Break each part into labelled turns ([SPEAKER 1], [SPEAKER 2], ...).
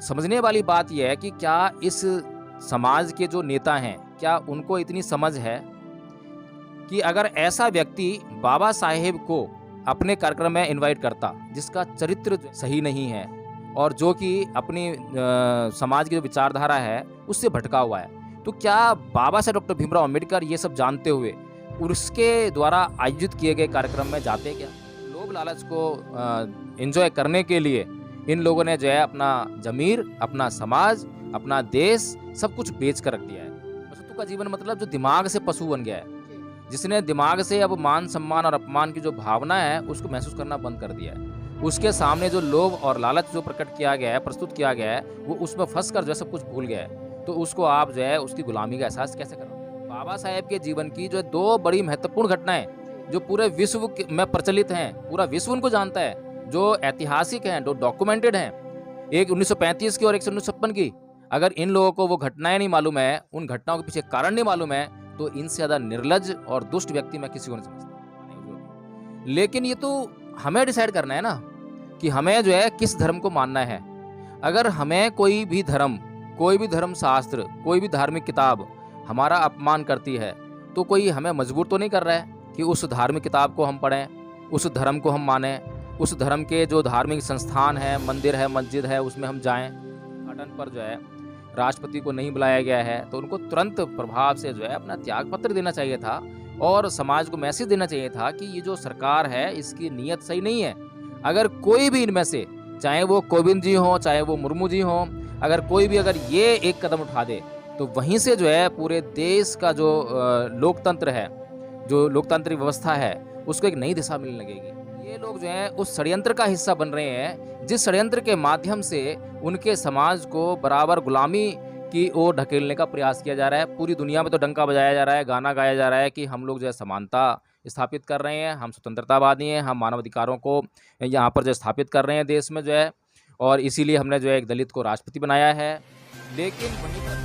[SPEAKER 1] समझने वाली बात यह है कि क्या इस समाज के जो नेता हैं, क्या उनको इतनी समझ है कि अगर ऐसा व्यक्ति बाबा साहेब को अपने कार्यक्रम में इनवाइट करता, जिसका चरित्र सही नहीं है और जो कि अपनी समाज की जो विचारधारा है, उससे भटका हुआ है, तो क्या बाबा साहेब डॉक्टर भीमराव अम्बेडकर ये सब जानते हुए उसके द्वारा आयोजित किए गए कार्यक्रम में जाते क्या? लोभ लालच को एंजॉय करने के लिए इन लोगों ने जो है अपना ज़मीर, अपना समाज, अपना देश सब कुछ बेच कर रख दिया है। पशुत्व का जीवन मतलब जो दिमाग से पशु बन गया है, जिसने दिमाग से अब मान सम्मान और अपमान की जो भावना है उसको महसूस करना बंद कर दिया है। उसके सामने जो लोभ और लालच जो प्रकट किया गया है, प्रस्तुत किया गया है, वो उसमें फंस कर जो है सब कुछ भूल गया है। तो उसको आप जो है उसकी गुलामी का एहसास कैसे करोगे? बाबा साहेब के जीवन की जो 2 बड़ी महत्वपूर्ण घटनाएं जो पूरे विश्व में प्रचलित हैं, पूरा विश्व उनको जानता है, जो ऐतिहासिक हैं, जो डॉक्यूमेंटेड हैं, एक 1935 की और एक 1956 की। अगर इन लोगों को वो घटनाएं नहीं मालूम है, उन घटनाओं के पीछे कारण नहीं मालूम है, तो इनसे ज़्यादा निर्लज्ज और दुष्ट व्यक्ति मैं किसी को नहीं समझता। लेकिन ये तो हमें डिसाइड करना है ना कि हमें जो है किस धर्म को मानना है। अगर हमें कोई भी धर्म शास्त्र, कोई भी धार्मिक किताब हमारा अपमान करती है, तो कोई हमें मजबूर तो नहीं कर रहा है कि उस धार्मिक किताब को हम पढ़ें, उस धर्म को हम मानें, उस धर्म के जो धार्मिक संस्थान है, मंदिर है, मस्जिद है, उसमें हम जाएं। उद्घाटन पर जो है राष्ट्रपति को नहीं बुलाया गया है, तो उनको तुरंत प्रभाव से जो है अपना त्याग पत्र देना चाहिए था और समाज को मैसेज देना चाहिए था कि ये जो सरकार है इसकी नीयत सही नहीं है। अगर कोई भी इनमें से, चाहे वो कोविंद जी हों, चाहे वो मुर्मू जी हों, अगर कोई भी अगर ये एक कदम उठा दे, तो वहीं से जो है पूरे देश का जो लोकतंत्र है, जो लोकतांत्रिक व्यवस्था है, उसको एक नई दिशा मिलने लगेगी। ये लोग जो हैं उस षड्यंत्र का हिस्सा बन रहे हैं, जिस षड्यंत्र के माध्यम से उनके समाज को बराबर गुलामी की ओर ढकेलने का प्रयास किया जा रहा है। पूरी दुनिया में तो डंका बजाया जा रहा है, गाना गाया जा रहा है कि हम लोग जो है समानता स्थापित कर रहे हैं, हम स्वतंत्रतावादी हैं, हम मानव अधिकारों को यहाँ पर जो स्थापित कर रहे हैं देश में जो है, और इसीलिए हमने जो है एक दलित को राष्ट्रपति बनाया है। लेकिन वहीं पर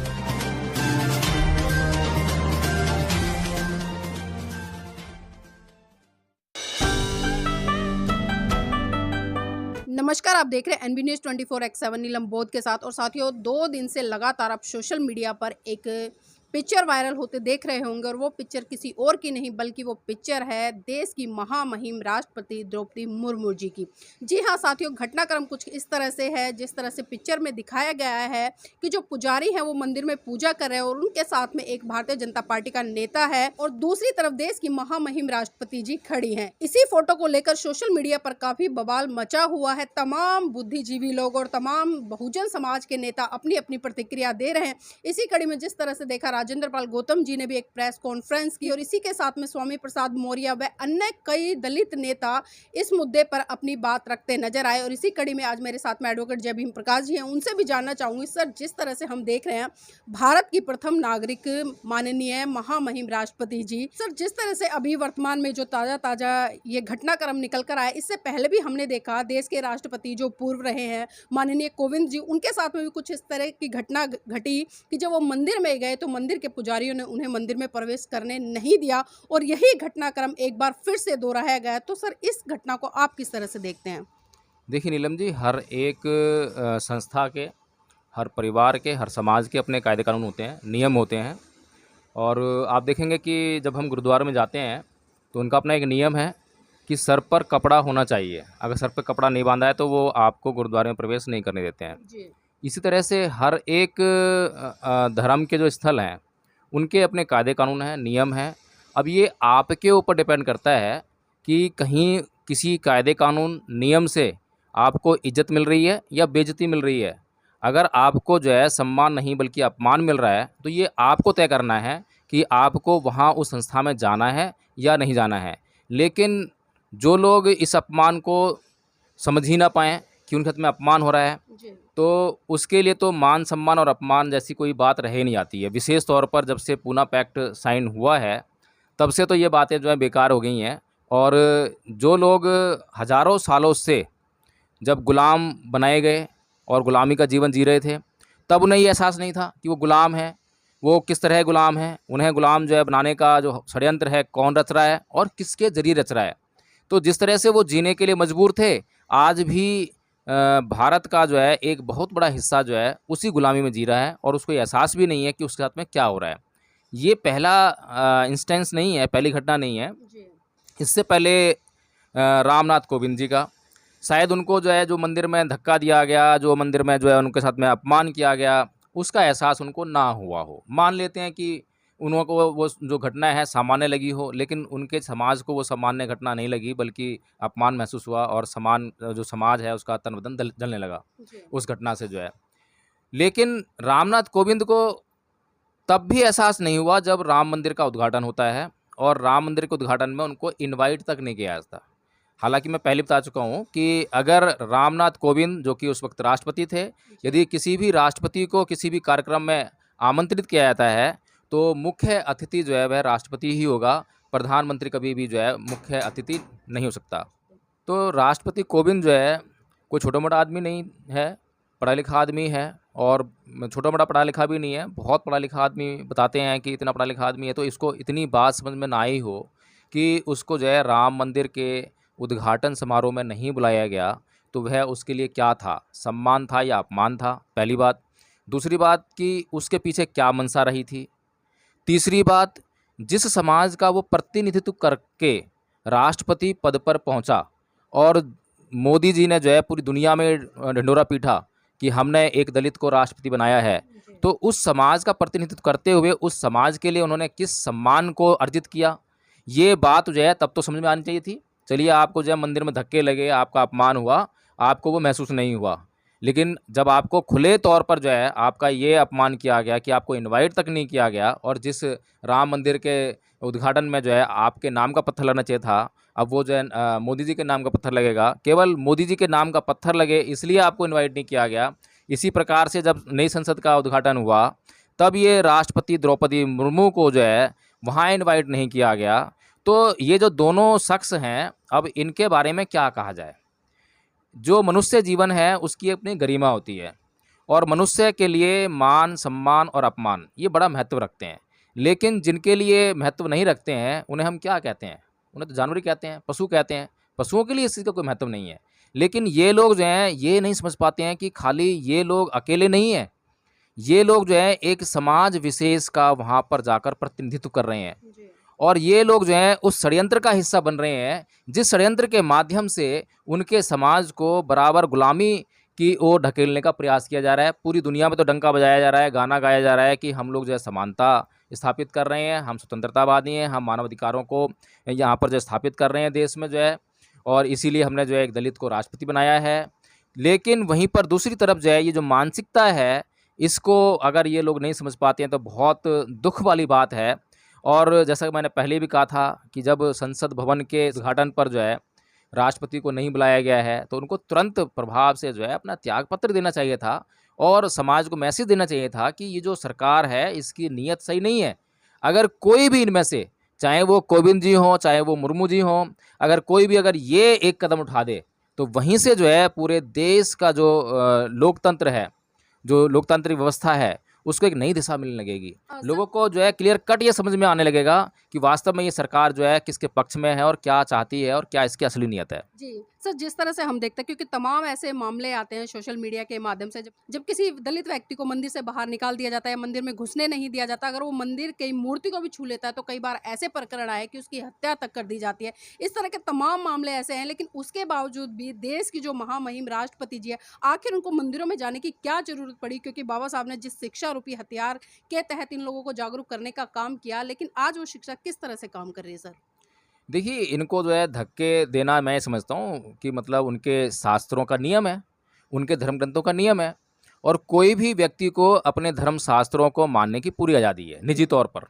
[SPEAKER 2] नमस्कार, आप देख रहे हैं एनबी न्यूज़ 24/7 नीलम बोध के साथ। और साथियों, 2 दिन से लगातार आप सोशल मीडिया पर एक पिक्चर वायरल होते देख रहे होंगे, और वो पिक्चर किसी और की नहीं बल्कि वो पिक्चर है देश की महामहिम राष्ट्रपति द्रौपदी मुर्मू जी की। जी हाँ साथियों, घटनाक्रम कुछ इस तरह से है, जिस तरह से पिक्चर में दिखाया गया है कि जो पुजारी हैं वो मंदिर में पूजा कर रहे हैं और उनके साथ में एक भारतीय जनता पार्टी का नेता है और दूसरी तरफ देश की महामहिम राष्ट्रपति जी खड़ी हैं। इसी फोटो को लेकर सोशल मीडिया पर काफी बवाल मचा हुआ है। तमाम बुद्धिजीवी लोग और तमाम बहुजन समाज के नेता अपनी अपनी प्रतिक्रिया दे रहे हैं। इसी कड़ी में जिस तरह से देखा, राजेंद्र पाल गौतम जी ने भी एक प्रेस कॉन्फ्रेंस की और इसी के साथ में स्वामी प्रसाद मौर्य व अन्य कई दलित नेता इस मुद्दे पर अपनी बात रखते नजर आए। और इसी कड़ी में आज मेरे साथ में एडवोकेट जय भीम प्रकाश जी हैं, उनसे भी जानना चाहूंगी सर, जिस तरह से हम देख रहे हैं भारत की प्रथम नागरिक माननीय महामहिम राष्ट्रपति जी, सर जिस तरह से अभी वर्तमान में जो ताजा ये घटनाक्रम निकल कर आया, इससे पहले भी हमने देखा देश के राष्ट्रपति जो पूर्व रहे हैं माननीय कोविंद जी, उनके साथ में भी कुछ इस तरह की घटना घटी कि जब वो मंदिर में गए तो मंदिर के पुजारियों ने उन्हें मंदिर में प्रवेश करने नहीं दिया, और यही घटनाक्रम एक बार फिर से दोहराया गया। तो सर इस घटना को आप किस तरह से देखते हैं?
[SPEAKER 1] देखिए नीलम जी, हर एक संस्था के, हर परिवार के, हर समाज के अपने कायदे कानून होते हैं, नियम होते हैं। और आप देखेंगे कि जब हम गुरुद्वारा में जाते हैं तो उनका अपना एक नियम है कि सर पर कपड़ा होना चाहिए। अगर सर पर कपड़ा नहीं बांधा है तो वो आपको गुरुद्वारे में प्रवेश नहीं करने देते हैं
[SPEAKER 2] जी।
[SPEAKER 1] इसी तरह से हर एक धर्म के जो स्थल हैं उनके अपने कायदे कानून हैं, नियम हैं। अब ये आपके ऊपर डिपेंड करता है कि कहीं किसी कायदे कानून नियम से आपको इज्जत मिल रही है या बेइज्जती मिल रही है। अगर आपको जो है सम्मान नहीं बल्कि अपमान मिल रहा है, तो ये आपको तय करना है कि आपको वहाँ उस संस्था में जाना है या नहीं जाना है। लेकिन जो लोग इस अपमान को समझ ही ना पाएँ कि उनके हाथ में अपमान हो रहा है, तो उसके लिए तो मान सम्मान और अपमान जैसी कोई बात रह ही नहीं आती है। विशेष तौर पर जब से पूना पैक्ट साइन हुआ है, तब से तो ये बातें जो है बेकार हो गई हैं। और जो लोग हज़ारों सालों से जब गुलाम बनाए गए और गुलामी का जीवन जी रहे थे, तब उन्हें ये एहसास नहीं था कि वो गुलाम हैं। वो किस तरह गुलाम हैं, उन्हें गुलाम जो है बनाने का जो षड्यंत्र है कौन रच रहा है और किसके ज़रिए रच रहा है। तो जिस तरह से वो जीने के लिए मजबूर थे, आज भी भारत का जो है एक बहुत बड़ा हिस्सा जो है उसी गुलामी में जी रहा है और उसको ये एहसास भी नहीं है कि उसके साथ में क्या हो रहा है। ये पहला इंस्टेंस नहीं है, पहली घटना नहीं है।
[SPEAKER 2] जी
[SPEAKER 1] इससे पहले रामनाथ कोविंद जी का शायद उनको जो है जो मंदिर में धक्का दिया गया, जो मंदिर में जो है उनके साथ में अपमान किया गया, उसका एहसास उनको ना हुआ हो। मान लेते हैं कि उनको वो जो घटना है सामान्य लगी हो, लेकिन उनके समाज को वो सामान्य घटना नहीं लगी, बल्कि अपमान महसूस हुआ और जो समाज है उसका तन बदन जलने लगा
[SPEAKER 2] जी
[SPEAKER 1] उस घटना से जो है। लेकिन रामनाथ कोविंद को तब भी एहसास नहीं हुआ जब राम मंदिर का उद्घाटन होता है, और राम मंदिर के उद्घाटन में उनको इनवाइट तक नहीं किया जाता। हालांकि मैं पहले बता चुका हूँ कि अगर रामनाथ कोविंद जो कि उस वक्त राष्ट्रपति थे, यदि किसी भी राष्ट्रपति को किसी भी कार्यक्रम में आमंत्रित किया जाता है तो मुख्य अतिथि जो है वह राष्ट्रपति ही होगा। प्रधानमंत्री कभी भी जो है मुख्य अतिथि नहीं हो सकता। तो राष्ट्रपति कोविंद जो है कोई छोटा मोटा आदमी नहीं है, पढ़ा लिखा आदमी है। और छोटा मोटा पढ़ा लिखा भी नहीं है, बहुत पढ़ा लिखा आदमी बताते हैं कि इतना पढ़ा लिखा आदमी है। तो इसको इतनी बात समझ में ना आई हो कि उसको जो है राम मंदिर के उद्घाटन समारोह में नहीं बुलाया गया, तो वह उसके लिए क्या था, सम्मान था या अपमान था, पहली बात। दूसरी बात कि उसके पीछे क्या मंशा रही थी। तीसरी बात, जिस समाज का वो प्रतिनिधित्व करके राष्ट्रपति पद पर पहुंचा और मोदी जी ने जो है पूरी दुनिया में ढिंढोरा पीटा कि हमने एक दलित को राष्ट्रपति बनाया है, तो उस समाज का प्रतिनिधित्व करते हुए उस समाज के लिए उन्होंने किस सम्मान को अर्जित किया, ये बात जो है तब तो समझ में आनी चाहिए थी। चलिए आपको जो है मंदिर में धक्के लगे, आपका अपमान हुआ, आपको वो महसूस नहीं हुआ, लेकिन जब आपको खुले तौर पर जो है आपका ये अपमान किया गया कि आपको इनवाइट तक नहीं किया गया, और जिस राम मंदिर के उद्घाटन में जो है आपके नाम का पत्थर लगना चाहिए था, अब वो जो है मोदी जी के नाम का पत्थर लगेगा। केवल मोदी जी के नाम का पत्थर लगे इसलिए आपको इनवाइट नहीं किया गया। इसी प्रकार से जब नई संसद का उद्घाटन हुआ तब ये राष्ट्रपति द्रौपदी मुर्मू को जो है वहाँ इनवाइट नहीं किया गया। तो ये जो दोनों शख्स हैं, अब इनके बारे में क्या कहा जाए। जो मनुष्य जीवन है उसकी अपनी गरिमा होती है, और मनुष्य के लिए मान, सम्मान और अपमान ये बड़ा महत्व रखते हैं। लेकिन जिनके लिए महत्व नहीं रखते हैं उन्हें हम क्या कहते हैं, उन्हें तो जानवर ही कहते हैं, पशु कहते हैं। पशुओं के लिए इस चीज़ का कोई महत्व नहीं है। लेकिन ये लोग जो हैं ये नहीं समझ पाते हैं कि खाली ये लोग अकेले नहीं हैं, ये लोग जो है एक समाज विशेष का वहाँ पर जाकर प्रतिनिधित्व कर रहे हैं।
[SPEAKER 2] जी
[SPEAKER 1] और ये लोग जो हैं उस षड्यंत्र का हिस्सा बन रहे हैं, जिस षड्यंत्र के माध्यम से उनके समाज को बराबर गुलामी की ओर ढकेलने का प्रयास किया जा रहा है। पूरी दुनिया में तो डंका बजाया जा रहा है, गाना गाया जा रहा है कि हम लोग जो है समानता स्थापित कर रहे हैं, हम स्वतंत्रतावादी हैं, हम मानवाधिकारों को यहाँ पर जो स्थापित कर रहे हैं देश में जो है, और इसीलिए हमने जो है एक दलित को राष्ट्रपति बनाया है। लेकिन वहीं पर दूसरी तरफ जो है ये जो मानसिकता है, इसको अगर ये लोग नहीं समझ पाते हैं तो बहुत दुख वाली बात है। और जैसा कि मैंने पहले भी कहा था कि जब संसद भवन के उद्घाटन पर जो है राष्ट्रपति को नहीं बुलाया गया है, तो उनको तुरंत प्रभाव से जो है अपना त्यागपत्र देना चाहिए था, और समाज को मैसेज देना चाहिए था कि ये जो सरकार है इसकी नीयत सही नहीं है। अगर कोई भी इनमें से, चाहे वो कोविंद जी हों, चाहे वो मुर्मू जी हों, अगर कोई भी अगर ये एक कदम उठा दे तो वहीं से जो है पूरे देश का जो लोकतंत्र है, जो लोकतांत्रिक व्यवस्था है, उसको एक नई दिशा मिलने लगेगी।
[SPEAKER 2] सर
[SPEAKER 1] लोगों को जो है क्लियर कट ये समझ में आने लगेगा कि वास्तव में ये सरकार जो है किसके पक्ष में है और क्या चाहती है और क्या इसकी असली नीयत है।
[SPEAKER 2] जी सर, जिस तरह से हम देखते हैं, क्योंकि तमाम ऐसे मामले आते हैं सोशल मीडिया के माध्यम से, जब जब किसी दलित व्यक्ति को मंदिर से बाहर निकाल दिया जाता है, मंदिर में घुसने नहीं दिया जाता, अगर वो मंदिर की मूर्ति को भी छू लेता है तो कई बार ऐसे प्रकरण आए कि उसकी हत्या तक कर दी जाती है। इस तरह के तमाम मामले ऐसे हैं, लेकिन उसके बावजूद भी देश की जो महामहिम राष्ट्रपति जी है, आखिर उनको मंदिरों में जाने की क्या जरूरत पड़ी? क्योंकि बाबा साहब ने जिस शिक्षा रूपी हथियार के तहत इन लोगों को जागरूक करने का काम किया, लेकिन आज वो शिक्षा किस तरह से काम कर रही है सर?
[SPEAKER 1] देखिए, इनको जो है धक्के देना मैं समझता हूँ कि मतलब उनके शास्त्रों का नियम है, उनके धर्म ग्रंथों का नियम है, और कोई भी व्यक्ति को अपने धर्म शास्त्रों को मानने की पूरी आज़ादी है निजी तौर पर।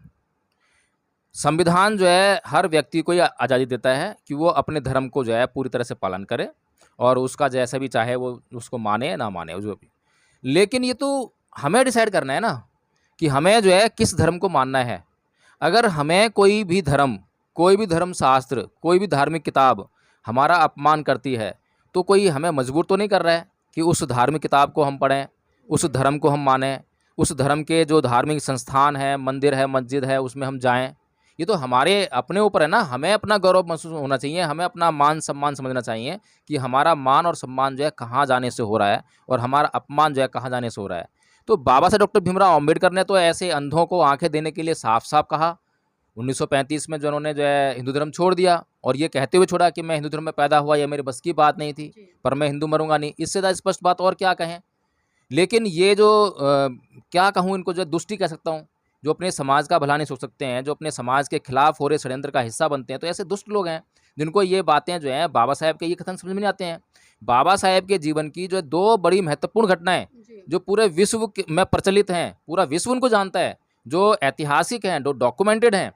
[SPEAKER 1] संविधान जो है हर व्यक्ति को यह आज़ादी देता है कि वो अपने धर्म को जो है पूरी तरह से पालन करे, और उसका जैसा भी चाहे वो उसको माने या ना माने, जो भी। लेकिन ये तो हमें डिसाइड करना है ना कि हमें जो है किस धर्म को मानना है। अगर हमें कोई भी धर्म शास्त्र, कोई भी धार्मिक किताब हमारा अपमान करती है, तो कोई हमें मजबूर तो नहीं कर रहा है कि उस धार्मिक किताब को हम पढ़ें, उस धर्म को हम मानें, उस धर्म के जो धार्मिक संस्थान है, मंदिर है, मस्जिद है, उसमें हम जाएं। ये तो हमारे अपने ऊपर है ना, हमें अपना गौरव महसूस होना चाहिए, हमें अपना मान-सम्मान समझना चाहिए कि हमारा मान और सम्मान जो है कहाँ जाने से हो रहा है और हमारा अपमान जो है कहाँ जाने से हो रहा है। तो बाबा साहब डॉक्टर भीमराव अम्बेडकर ने तो ऐसे अंधों को आँखें देने के लिए साफ-साफ कहा। 1935 में जो उन्होंने जो है हिंदू धर्म छोड़ दिया और ये कहते हुए छोड़ा कि मैं हिंदू धर्म में पैदा हुआ, ये मेरे बस की बात नहीं थी,
[SPEAKER 2] जी।
[SPEAKER 1] पर मैं हिंदू मरूँगा नहीं। इससे ज़्यादा स्पष्ट बात और क्या कहें? लेकिन ये जो क्या कहूँ इनको, जो दुष्टी कह सकता हूँ, जो अपने समाज का भला नहीं सोच सकते हैं, जो अपने समाज के खिलाफ हो रहे षड्यंत्र का हिस्सा बनते हैं, तो ऐसे दुष्ट लोग हैं, जिनको ये बातें जो हैं बाबा साहेब के ये कथन समझ में नहीं आते हैं। बाबा साहेब के जीवन की जो 2 बड़ी महत्वपूर्ण घटनाएँ,
[SPEAKER 2] जी।
[SPEAKER 1] जो पूरे विश्व में प्रचलित हैं, पूरा विश्व उनको जानता है, जो ऐतिहासिक हैं, जो डॉक्यूमेंटेड हैं,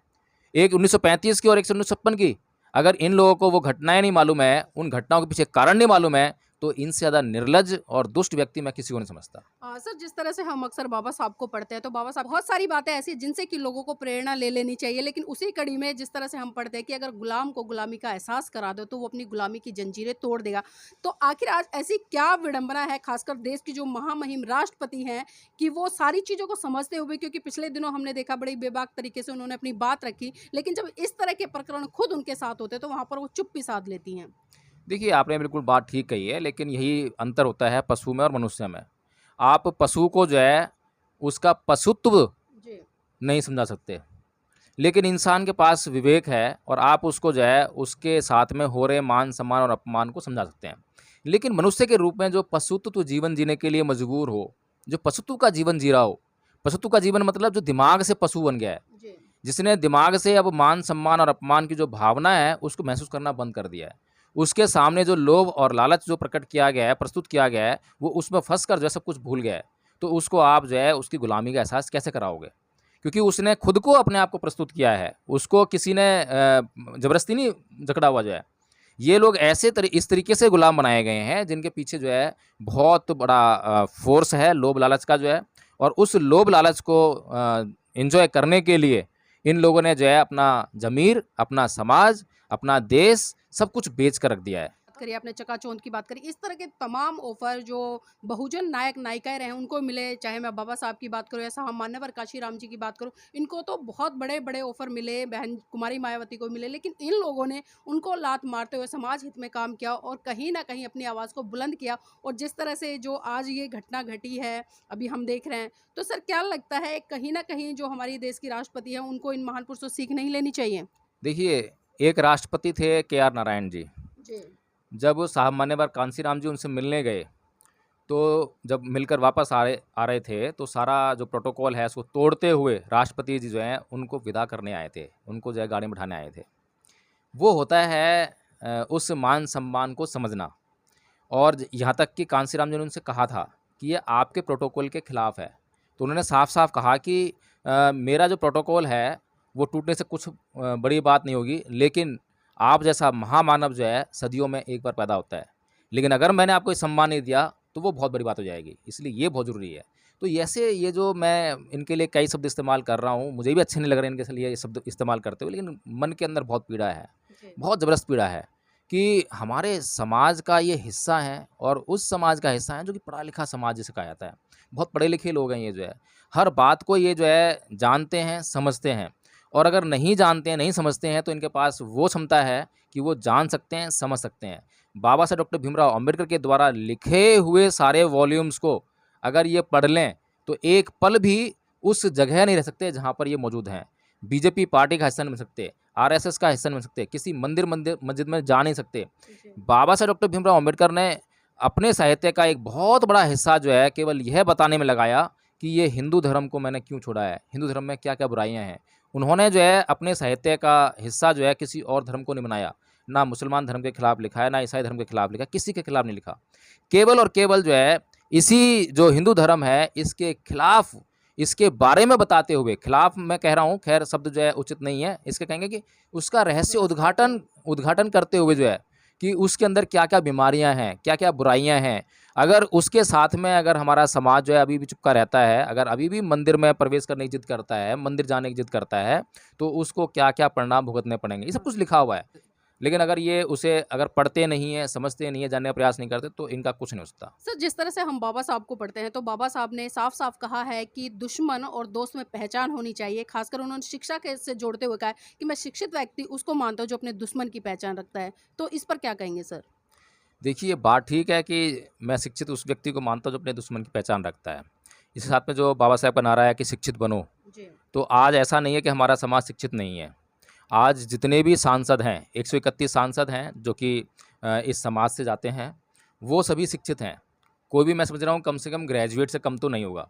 [SPEAKER 1] एक 1935 की और एक 1956 की। अगर इन लोगों को वो घटनाएँ नहीं मालूम है, उन घटनाओं के पीछे कारण नहीं मालूम है, तो इनसे ज़्यादा निर्लज्ज और दुष्ट व्यक्ति मैं किसी को नहीं समझता।
[SPEAKER 2] सर, जिस तरह से हम अक्सर बाबा साहब को पढ़ते हैं तो बाबा साहब बहुत सारी बातें ऐसी हैं जिनसे कि लोगों को प्रेरणा ले लेनी चाहिए, लेकिन उसी कड़ी में जिस तरह से हम पढ़ते हैं कि अगर गुलाम को गुलामी का एहसास करा दो तो वो अपनी गुलामी की जंजीरें तोड़ देगा। तो आखिर आज ऐसी क्या विडंबना है, खासकर देश की जो महामहिम राष्ट्रपति हैं, कि वो सारी चीज़ों को समझते हुए, क्योंकि पिछले दिनों हमने देखा बड़ी बेबाक तरीके से उन्होंने अपनी बात रखी, लेकिन जब इस तरह के प्रकरण खुद उनके साथ होते हैं तो वहाँ पर वो चुप्पी साध लेती हैं।
[SPEAKER 1] देखिए, आपने बिल्कुल बात ठीक कही है, लेकिन यही अंतर होता है पशु में और मनुष्य में। आप पशु को जो है, उसका पशुत्व
[SPEAKER 2] जी।
[SPEAKER 1] नहीं समझा सकते, लेकिन इंसान के पास विवेक है और आप उसको जो है, उसके साथ में हो रहे मान-सम्मान और अपमान को समझा सकते हैं। लेकिन मनुष्य के रूप में जो पशुत्व जीवन जीने के लिए मजबूर हो, जो पशुत्व का जीवन जी रहा हो, पशुत्व का जीवन मतलब जो दिमाग से पशु बन गया है,
[SPEAKER 2] जी।
[SPEAKER 1] जिसने दिमाग से अब मान-सम्मान और अपमान की जो भावना है, उसको महसूस करना बंद कर दिया है। उसके सामने जो लोभ और लालच जो प्रकट किया गया है, प्रस्तुत किया गया है, वो उसमें फँस कर जो है सब कुछ भूल गया है। तो उसको आप जो है उसकी गुलामी का एहसास कैसे कराओगे? क्योंकि उसने खुद को अपने आप को प्रस्तुत किया है। उसको किसी ने ज़बरदस्ती नहीं जकड़ा हुआ जो है। ये लोग ऐसे इस तरीके से गुलाम बनाए गए हैं, जिनके पीछे जो है बहुत बड़ा फ़ोर्स है लोभ लालच का जो है, और उस लोभ लालच को एन्जॉय करने के लिए इन लोगों ने जो है अपना ज़मीर, अपना समाज, अपना देश सब कुछ बेच कर रख दिया है।
[SPEAKER 2] बात करिए, आपने चकाचौंध की बात करी, इस तरह के तमाम ऑफर जो बहुजन नायक नायिकाएं रहे उनको मिले, चाहे मैं बाबा साहब की बात करूं या साहब मान्यवर काशीराम जी की बात करूं, इनको तो बहुत बड़े बड़े ऑफर मिले, बहन कुमारी मायावती को मिले, लेकिन इन लोगों ने उनको लात मारते हुए समाज हित में काम किया और कहीं ना कहीं अपनी आवाज़ को बुलंद किया। और जिस तरह से जो आज ये घटना घटी है, अभी हम देख रहे हैं, तो सर क्या लगता है कहीं ना कहीं जो हमारी देश की राष्ट्रपति है उनको इन महान पुरुषों से सीख नहीं लेनी चाहिए?
[SPEAKER 1] देखिए, एक राष्ट्रपति थे के.आर. नारायण जी।
[SPEAKER 2] जी।
[SPEAKER 1] जब साहब मान्यवर कांशीराम जी उनसे मिलने गए, तो जब मिलकर वापस आ रहे थे, तो सारा जो प्रोटोकॉल है उसको तोड़ते हुए राष्ट्रपति जी जो हैं उनको विदा करने आए थे, उनको जो है गाड़ी में बिठाने आए थे। वो होता है उस मान-सम्मान को समझना। और यहाँ तक कि कांशीराम जी ने उनसे कहा था कि ये आपके प्रोटोकॉल के खिलाफ है। तो उन्होंने साफ-साफ कहा कि मेरा जो प्रोटोकॉल है वो टूटने से कुछ बड़ी बात नहीं होगी, लेकिन आप जैसा महामानव जो है सदियों में एक बार पैदा होता है। लेकिन अगर मैंने आपको ये सम्मान नहीं दिया तो वो बहुत बड़ी बात हो जाएगी, इसलिए ये बहुत ज़रूरी है। तो ऐसे ये जो मैं इनके लिए कई शब्द इस्तेमाल कर रहा हूँ, मुझे भी अच्छे नहीं लग रहे इनके लिए ये शब्द इस्तेमाल करते हुए, लेकिन मन के अंदर बहुत पीड़ा है,
[SPEAKER 2] जी।
[SPEAKER 1] बहुत ज़बरदस्त पीड़ा है कि हमारे समाज का ये हिस्सा है और उस समाज का हिस्सा है जो कि पढ़ा-लिखा समाज जिसे कहा जाता है। बहुत पढ़े-लिखे लोग हैं ये जो है, हर बात को ये जो है जानते हैं, समझते हैं, और अगर नहीं जानते हैं, नहीं समझते हैं तो इनके पास वो क्षमता है कि वो जान सकते हैं, समझ सकते हैं। बाबा साहब डॉक्टर भीमराव अम्बेडकर के द्वारा लिखे हुए सारे वॉल्यूम्स को अगर ये पढ़ लें, तो एक पल भी उस जगह नहीं रह सकते जहाँ पर ये मौजूद हैं। बीजेपी पार्टी का हिस्सा नहीं बन सकते, आरएसएस का हिस्सा नहीं बन सकते, किसी मंदिर मस्जिद में जा नहीं सकते।
[SPEAKER 2] जी।
[SPEAKER 1] बाबा साहब डॉक्टर भीमराव अम्बेडकर ने अपने साहित्य का एक बहुत बड़ा हिस्सा जो है केवल यह बताने में लगाया कि ये हिंदू धर्म को मैंने क्यों छोड़ा है, हिंदू धर्म में क्या-क्या बुराइयाँ हैं। उन्होंने जो है अपने साहित्य का हिस्सा जो है किसी और धर्म को नहीं बनाया, ना मुसलमान धर्म के खिलाफ लिखा है, ना ईसाई धर्म के खिलाफ लिखा है, किसी के खिलाफ नहीं लिखा। केवल और केवल जो है इसी जो हिंदू धर्म है इसके खिलाफ, इसके बारे में बताते हुए, खिलाफ मैं कह रहा हूँ, खैर शब्द जो है उचित नहीं है, इसके कहेंगे कि उसका रहस्य उद्घाटन करते हुए जो है कि उसके अंदर क्या-क्या बीमारियाँ हैं, क्या-क्या बुराइयाँ हैं। अगर उसके साथ में अगर हमारा समाज जो है अभी भी चिपका रहता है, अगर अभी भी मंदिर में प्रवेश करने की ज़िद करता है, मंदिर जाने की ज़िद करता है, तो उसको क्या-क्या परिणाम भुगतने पड़ेंगे, ये सब कुछ लिखा हुआ है। लेकिन अगर ये उसे अगर पढ़ते नहीं हैं, समझते नहीं हैं, जानने का प्रयास नहीं करते, तो इनका कुछ नहीं हो सकता।
[SPEAKER 2] सर, जिस तरह से हम बाबा साहब को पढ़ते हैं, तो बाबा साहब ने साफ-साफ कहा है कि दुश्मन और दोस्त में पहचान होनी चाहिए। खासकर उन्होंने शिक्षा के से जोड़ते हुए कहा है कि मैं शिक्षित व्यक्ति उसको मानता हूँ जो अपने दुश्मन की पहचान रखता है। तो इस पर क्या कहेंगे सर?
[SPEAKER 1] देखिए, ये बात ठीक है कि मैं शिक्षित उस व्यक्ति को मानता हूँ जो अपने दुश्मन की पहचान रखता है। इसके साथ में जो बाबा साहब का नारा है कि शिक्षित बनो,
[SPEAKER 2] जी।
[SPEAKER 1] तो आज ऐसा नहीं है कि हमारा समाज शिक्षित नहीं है। आज जितने भी सांसद हैं, 131 सांसद हैं जो कि इस समाज से जाते हैं, वो सभी शिक्षित हैं। कोई भी मैं समझ रहा हूँ कम से कम ग्रेजुएट से कम तो नहीं होगा।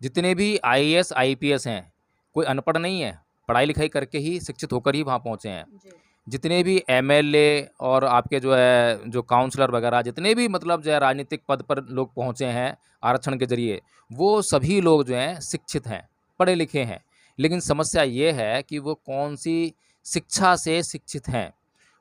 [SPEAKER 1] जितने भी आईएएस, आईपीएस हैं, कोई अनपढ़ नहीं है, पढ़ाई-लिखाई करके ही शिक्षित होकर ही वहाँ पहुँचे हैं।
[SPEAKER 2] जी।
[SPEAKER 1] जितने भी एमएलए और आपके जो है जो काउंसलर वगैरह जितने भी मतलब जो है राजनीतिक पद पर लोग पहुँचे हैं आरक्षण के ज़रिए, वो सभी लोग जो हैं शिक्षित हैं, पढ़े-लिखे हैं। लेकिन समस्या ये है कि वो कौन-सी शिक्षा से शिक्षित हैं।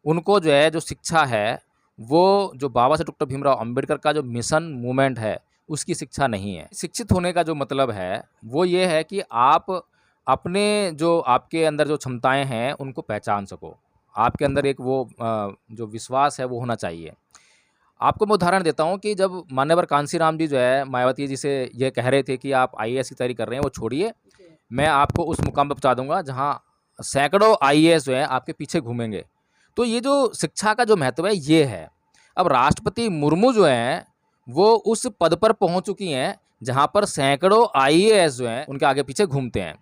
[SPEAKER 1] उनको जो है जो शिक्षा है, वो जो बाबा साहब डॉक्टर भीमराव अम्बेडकर का जो मिशन मूवमेंट है, उसकी शिक्षा नहीं है। शिक्षित होने का जो मतलब है, वो ये है कि आप अपने जो आपके अंदर जो क्षमताएँ हैं, उनको पहचान सको। आपके अंदर एक वो जो विश्वास है वो होना चाहिए। आपको मैं उदाहरण देता हूँ कि जब मान्यवर कांशीराम जी जो है मायावती जी से ये कह रहे थे कि आप आईएएस की तैयारी कर रहे हैं, वो छोड़िए,
[SPEAKER 2] जी।
[SPEAKER 1] मैं आपको उस मुकाम पे पहुँचा दूँगा जहाँ सैकड़ों आईएएस जो हैं आपके पीछे घूमेंगे। तो ये जो शिक्षा का जो महत्व है ये है। अब राष्ट्रपति मुर्मू जो हैं, वो उस पद पर पहुँच चुकी हैं जहाँ पर सैकड़ों आईएएस जो हैं उनके आगे-पीछे घूमते हैं।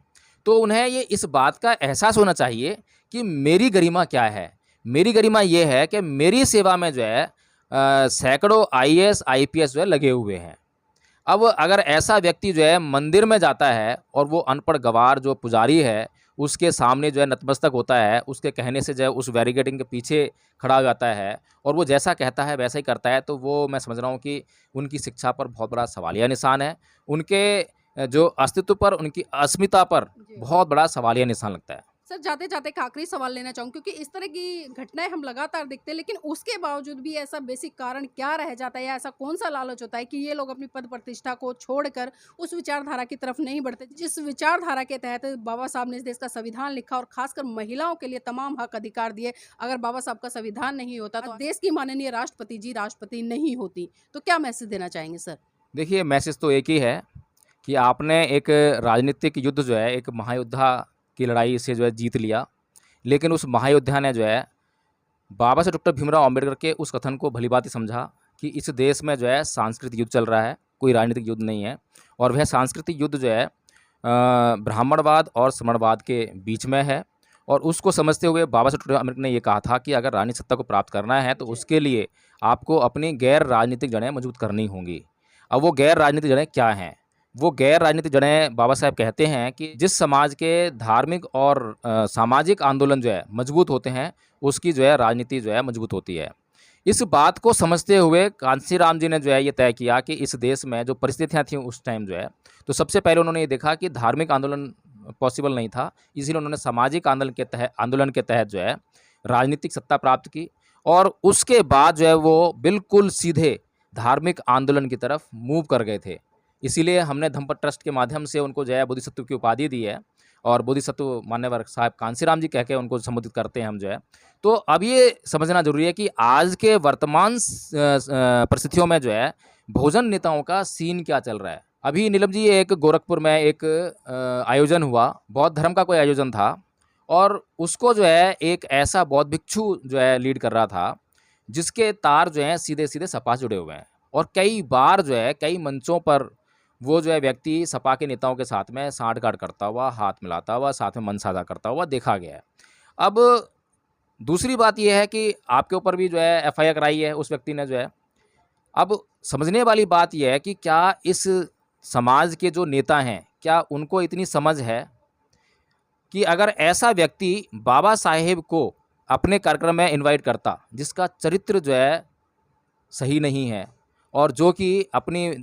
[SPEAKER 1] तो उन्हें ये इस बात का एहसास होना चाहिए कि मेरी गरिमा क्या है? मेरी गरिमा ये है कि मेरी सेवा में जो है सैकड़ों आईएएस, आईपीएस जो है लगे हुए हैं। अब अगर ऐसा व्यक्ति जो है मंदिर में जाता है और वो अनपढ़ गँवार जो पुजारी है, उसके सामने जो है नतमस्तक होता है, उसके कहने से जो है उस बैरिकेडिंग के पीछे खड़ा हो जाता है और वो जैसा कहता है वैसा ही करता है, तो वो मैं समझ रहा हूँ कि उनकी शिक्षा पर बहुत बड़ा सवालिया निशान है। उनके जो अस्तित्व पर, उनकी अस्मिता पर
[SPEAKER 2] जी।
[SPEAKER 1] बहुत बड़ा सवालिया निशान लगता है।
[SPEAKER 2] सर, जाते-जाते एक आखिरी सवाल लेना चाहूँगी क्योंकि इस तरह की घटनाएँ हम लगातार देखते हैं, लेकिन उसके बावजूद भी ऐसा बेसिक कारण क्या रह जाता है या ऐसा कौन-सा लालच होता है कि ये लोग अपनी पद प्रतिष्ठा को छोड़कर उस विचारधारा की तरफ नहीं बढ़ते, जिस विचारधारा के तहत बाबा साहब ने इस देश का संविधान लिखा और खासकर महिलाओं के लिए तमाम हक अधिकार दिए। अगर बाबा साहब का संविधान नहीं होता तो देश की माननीय राष्ट्रपति जी राष्ट्रपति नहीं होती। तो क्या मैसेज देना चाहेंगे सर?
[SPEAKER 1] देखिए, मैसेज तो एक ही है कि आपने एक राजनीतिक युद्ध जो है, एक महायोद्धा की लड़ाई से जो है जीत लिया। लेकिन उस महायोद्धा ने जो है, बाबा साहब डॉक्टर भीमराव अम्बेडकर के उस कथन को भली-भाँति समझा कि इस देश में जो है सांस्कृतिक युद्ध चल रहा है, कोई राजनीतिक युद्ध नहीं है। और वह सांस्कृतिक युद्ध जो है ब्राह्मणवाद और श्रमणवाद के बीच में है। और उसको समझते हुए बाबा साहब डॉक्टर अम्बेडकर ने ये कहा था कि अगर राजनीतिक सत्ता को प्राप्त करना है, तो
[SPEAKER 2] जी।
[SPEAKER 1] उसके लिए आपको अपनी गैर राजनीतिक जड़ें मजबूत करनी होंगी। अब वो गैर राजनीतिक जड़ें क्या हैं? वो गैर राजनीतिक जड़ें बाबा साहब कहते हैं कि जिस समाज के धार्मिक और सामाजिक आंदोलन जो है मजबूत होते हैं, उसकी जो है राजनीति जो है मजबूत होती है। इस बात को समझते हुए कांशीराम जी ने जो है ये तय किया कि इस देश में जो परिस्थितियाँ थीं उस टाइम जो है, तो सबसे पहले उन्होंने ये देखा कि धार्मिक आंदोलन पॉसिबल नहीं था, इसीलिए उन्होंने सामाजिक आंदोलन के तहत जो है राजनीतिक सत्ता प्राप्त की। और उसके बाद जो है वो बिल्कुल सीधे धार्मिक आंदोलन की तरफ मूव कर गए थे। इसीलिए हमने धम्मपद ट्रस्ट के माध्यम से उनको जो है बोधिसत्व की उपाधि दी है और बोधिसत्व मान्यवर साहब कांशीराम जी कह के उनको संबोधित करते हैं हम जो है। तो अब ये समझना ज़रूरी है कि आज के वर्तमान परिस्थितियों में जो है भोजन नेताओं का सीन क्या चल रहा है। अभी नीलम जी एक गोरखपुर में एक आयोजन हुआ, बौद्ध धर्म का कोई आयोजन था और उसको जो है एक ऐसा बौद्ध भिक्षु जो है लीड कर रहा था, जिसके तार जो हैं सीधे-सीधे सपा से जुड़े हुए हैं। और कई बार जो है कई मंचों पर वो जो है व्यक्ति सपा के नेताओं के साथ में साँठ-गाँठ करता हुआ, हाथ मिलाता हुआ, साथ में मन साझा करता हुआ देखा गया है। अब दूसरी बात ये है कि आपके ऊपर भी जो है एफआईआर कराई है उस व्यक्ति ने जो है। अब समझने वाली बात ये है कि क्या इस समाज के जो नेता हैं, क्या उनको इतनी समझ है कि अगर ऐसा व्यक्ति बाबा साहेब को अपने कार्यक्रम में इनवाइट करता, जिसका चरित्र जो है सही नहीं है और जो कि अपनी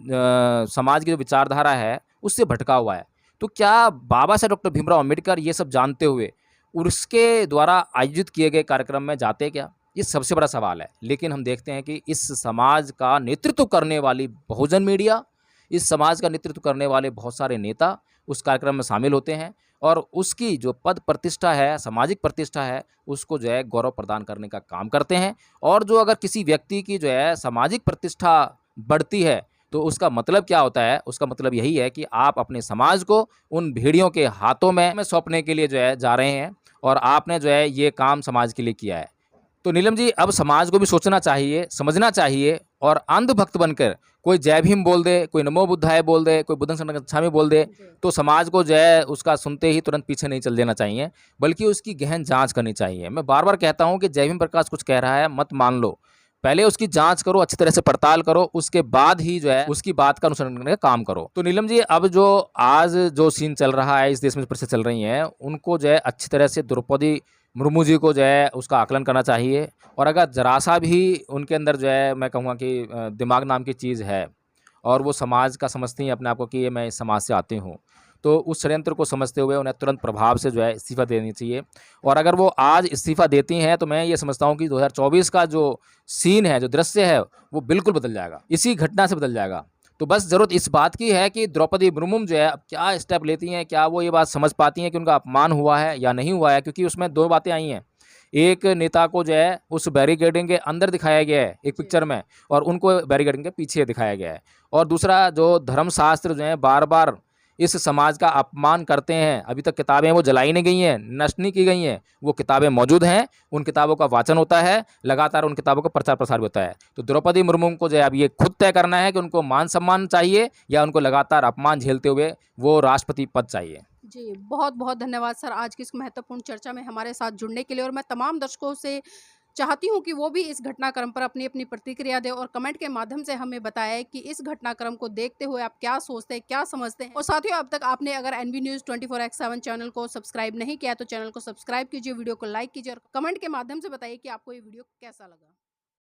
[SPEAKER 1] समाज की जो विचारधारा है उससे भटका हुआ है, तो क्या बाबा साहेब डॉक्टर भीमराव अम्बेडकर ये सब जानते हुए उसके द्वारा आयोजित किए गए कार्यक्रम में जाते क्या? ये सबसे बड़ा सवाल है। लेकिन हम देखते हैं कि इस समाज का नेतृत्व करने वाली बहुजन मीडिया, इस समाज का नेतृत्व करने वाले बहुत सारे नेता उस कार्यक्रम में शामिल होते हैं और उसकी जो पद प्रतिष्ठा है, सामाजिक प्रतिष्ठा है, उसको जो है गौरव प्रदान करने का काम करते हैं। और जो अगर किसी व्यक्ति की जो है सामाजिक प्रतिष्ठा बढ़ती है, तो उसका मतलब क्या होता है? उसका मतलब यही है कि आप अपने समाज को उन भेड़ियों के हाथों में सौंपने के लिए जो है जा रहे हैं और आपने जो है ये काम समाज के लिए किया है। तो नीलम जी, अब समाज को भी सोचना चाहिए, समझना चाहिए और अंधभक्त बनकर कोई जय भीम बोल दे, कोई नमो बुद्धाय बोल दे, कोई बुद्धं शरणं गच्छामि बोल दे,
[SPEAKER 2] जी।
[SPEAKER 1] तो समाज को जो है उसका सुनते ही तुरंत पीछे नहीं चल देना चाहिए, बल्कि उसकी गहन जाँच करनी चाहिए। मैं बार-बार कहता हूँ कि जय भीम प्रकाश कुछ कह रहा है, मत मान लो। पहले उसकी जाँच करो, अच्छी तरह से पड़ताल करो, उसके बाद ही जो है उसकी बात का अनुसरण करने का काम करो। तो नीलम जी, अब जो आज जो सीन चल रहा है, इस देश में परिस्थिति चल रही है, उनको जो है अच्छी तरह से द्रौपदी मुर्मू जी को जो है उसका आकलन करना चाहिए। और अगर ज़रा-सा भी उनके अंदर जो है मैं कहूँगा कि दिमाग नाम की चीज़ है और वो समाज का समझती हैं अपने आप को कि ये मैं इस समाज से आती हूँ, तो उस षड्यंत्र को समझते हुए उन्हें तुरंत प्रभाव से जो है इस्तीफ़ा देनी चाहिए। और अगर वो आज इस्तीफ़ा देती हैं, तो मैं ये समझता हूँ कि 2024 का जो सीन है, जो दृश्य है, वो बिल्कुल बदल जाएगा। इसी घटना से बदल जाएगा। तो बस ज़रूरत इस बात की है कि द्रौपदी मुर्मू जो है अब क्या स्टेप लेती हैं, क्या वो ये बात समझ पाती हैं कि उनका अपमान हुआ है या नहीं हुआ है? क्योंकि उसमें 2 बातें आई हैं। एक नेता को जो है उस बैरिकेडिंग के अंदर दिखाया गया है एक
[SPEAKER 2] जी।
[SPEAKER 1] पिक्चर में, और उनको बैरिकेडिंग के पीछे दिखाया गया है। और दूसरा, जो धर्मशास्त्र जो है बार-बार इस समाज का अपमान करते हैं, अभी तक किताबें वो जलाई नहीं गई हैं, नष्ट नहीं की गई हैं, वो किताबें मौजूद हैं, उन किताबों का वाचन होता है, लगातार उन किताबों का प्रचार-प्रसार भी होता है। तो द्रौपदी मुर्मू को जो है अब ये खुद तय करना है कि उनको मान-सम्मान चाहिए या उनको लगातार अपमान झेलते हुए वो राष्ट्रपति पद चाहिए।
[SPEAKER 2] जी, बहुत-बहुत धन्यवाद सर आज की इस महत्वपूर्ण चर्चा में हमारे साथ जुड़ने के लिए। और मैं तमाम दर्शकों से चाहती हूँ कि वो भी इस घटनाक्रम पर अपनी-अपनी प्रतिक्रिया दें और कमेंट के माध्यम से हमें बताएँ कि इस घटनाक्रम को देखते हुए आप क्या सोचते हैं, क्या समझते हैं? और साथियों, अब तक आपने अगर एनवी न्यूज़ 24x7 चैनल को सब्सक्राइब नहीं किया है, तो चैनल को सब्सक्राइब कीजिए, वीडियो को लाइक कीजिए और कमेंट के माध्यम से बताइए कि आपको ये वीडियो कैसा लगा?